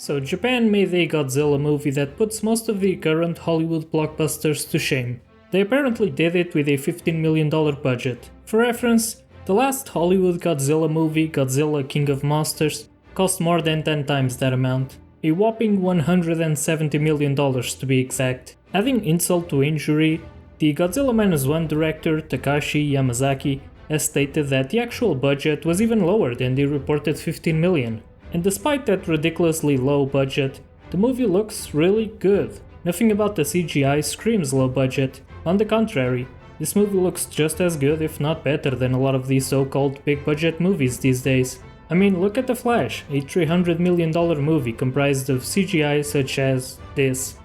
So Japan made a Godzilla movie that puts most of the current Hollywood blockbusters to shame. They apparently did it with a $15 million budget. For reference, the last Hollywood Godzilla movie, Godzilla King of Monsters, cost more than 10 times that amount. A whopping $170 million to be exact. Adding insult to injury, the Godzilla -1 director Takashi Yamazaki has stated that the actual budget was even lower than the reported 15 million. And despite that ridiculously low budget, the movie looks really good. Nothing about the CGI screams low budget. On the contrary, this movie looks just as good if not better than a lot of these so-called big budget movies these days. I mean, look at The Flash, a $300 million movie comprised of CGI such as this.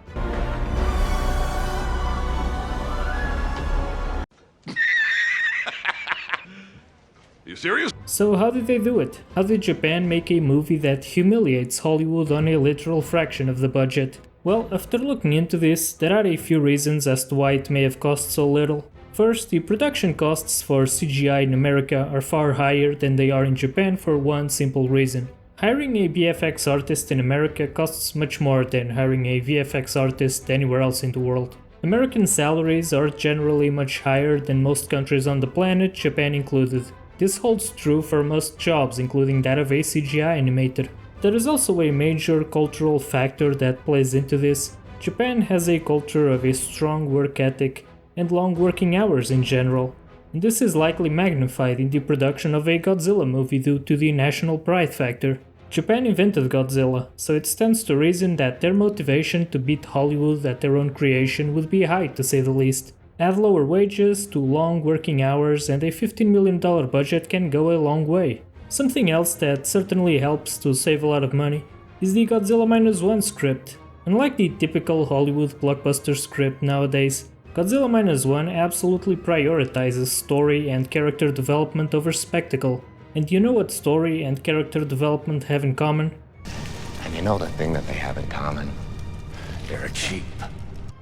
You serious? So how did they do it? How did Japan make a movie that humiliates Hollywood on a literal fraction of the budget? Well, after looking into this, there are a few reasons as to why it may have cost so little. First, the production costs for CGI in America are far higher than they are in Japan for one simple reason. Hiring a VFX artist in America costs much more than hiring a VFX artist anywhere else in the world. American salaries are generally much higher than most countries on the planet, Japan included. This holds true for most jobs, including that of a CGI animator. There is also a major cultural factor that plays into this. Japan has a culture of a strong work ethic and long working hours in general, and this is likely magnified in the production of a Godzilla movie due to the national pride factor. Japan invented Godzilla, so it stands to reason that their motivation to beat Hollywood at their own creation would be high, to say the least. Add lower wages to long working hours and a $15 million budget can go a long way. Something else that certainly helps to save a lot of money is the Godzilla -1 script. Unlike the typical Hollywood blockbuster script nowadays, Godzilla -1 absolutely prioritizes story and character development over spectacle. And you know what story and character development have in common? And you know the thing that they have in common? They're cheap.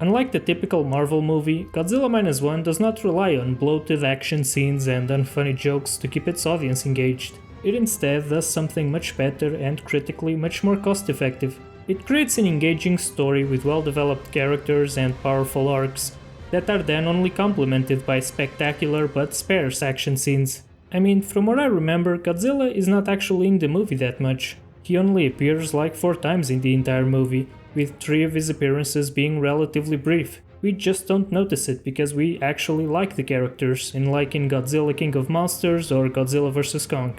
Unlike the typical Marvel movie, Godzilla -1 does not rely on bloated action scenes and unfunny jokes to keep its audience engaged. It instead does something much better and critically much more cost-effective. It creates an engaging story with well-developed characters and powerful arcs that are then only complemented by spectacular but sparse action scenes. I mean, from what I remember, Godzilla is not actually in the movie that much. He only appears like 4 times in the entire movie, with 3 of his appearances being relatively brief. We just don't notice it because we actually like the characters, unlike in Godzilla King of Monsters or Godzilla vs. Kong.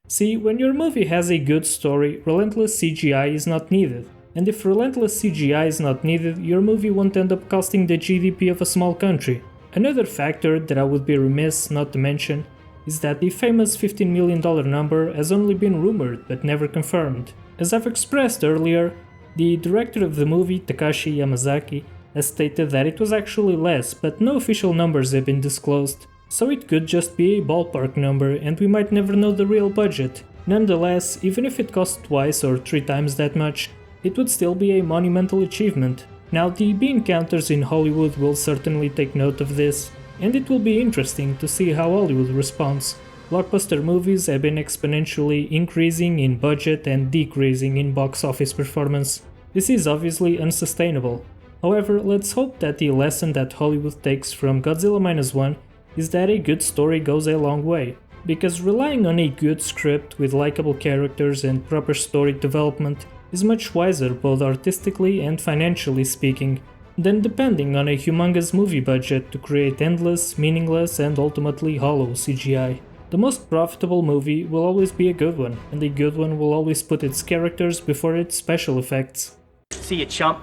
See, when your movie has a good story, relentless CGI is not needed. And if relentless CGI is not needed, your movie won't end up costing the GDP of a small country. Another factor that I would be remiss not to mention is that the famous $15 million number has only been rumored but never confirmed. As I've expressed earlier, the director of the movie, Takashi Yamazaki, has stated that it was actually less, but no official numbers have been disclosed. So it could just be a ballpark number and we might never know the real budget. Nonetheless, even if it cost twice or 3 times that much, it would still be a monumental achievement. Now, the bean counters in Hollywood will certainly take note of this, and it will be interesting to see how Hollywood responds. Blockbuster movies have been exponentially increasing in budget and decreasing in box office performance. This is obviously unsustainable. However, let's hope that the lesson that Hollywood takes from Godzilla -1 is that a good story goes a long way. Because relying on a good script with likable characters and proper story development is much wiser both artistically and financially speaking, than depending on a humongous movie budget to create endless, meaningless and ultimately hollow CGI. The most profitable movie will always be a good one, and a good one will always put its characters before its special effects. See you, chump.